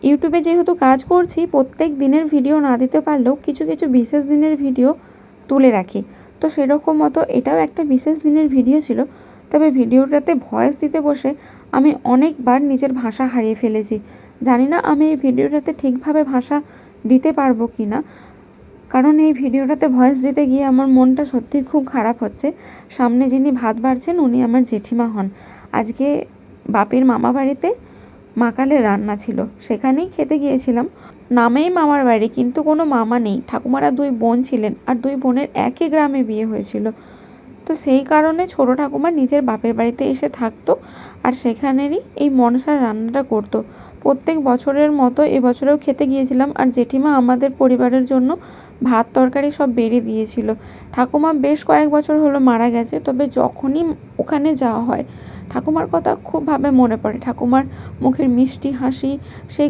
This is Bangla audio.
ইউটিউবে যেহেতু কাজ করছি, প্রত্যেক দিনের ভিডিও না দিতে পারলেও কিছু কিছু বিশেষ দিনের ভিডিও তুলে রাখি। তো সেরকম মতো এটাও একটা বিশেষ দিনের ভিডিও ছিল। তবে ভিডিওটাতে ভয়েস দিতে বসে আমি অনেকবার নিজের ভাষা হারিয়ে ফেলেছি। জানি না আমি এই ভিডিওটাতে ঠিকভাবে ভাষা দিতে পারবো কি না, কারণ এই ভিডিওটাতে ভয়েস দিতে গিয়ে আমার মনটা সত্যিই খুব খারাপ হচ্ছে। সামনে যিনি ভাত বাড়ছেন উনি আমার জেঠিমা হন। আজকে বাপের মামা বাড়িতে মা কালের রান্না ছিল, সেখানেই খেতে গিয়েছিলাম। নামেই মামার বাড়ি, কিন্তু কোনো মামা নেই। ঠাকুমারা 2 বোন ছিলেন, আর 2 বোনের একই গ্রামে বিয়ে হয়েছিল। তো সেই কারণে ছোট ঠাকুমা নিজের বাপের বাড়িতে এসে থাকতো, আর সেখানেরই এই মনসার রান্নাটা করতো। প্রত্যেক বছরের মতো এবছরেও খেতে গিয়েছিলাম, আর জেঠিমা আমাদের পরিবারের জন্য ভাত তরকারি সব বেড়ে দিয়েছিল। ঠাকুমা বেশ কয়েক বছর হলো মারা গেছে, তবে যখনই ওখানে যাওয়া হয় ঠাকুমার কথা খুব ভাবে মনে পড়ে। ঠাকুমার মুখের মিষ্টি হাসি, সেই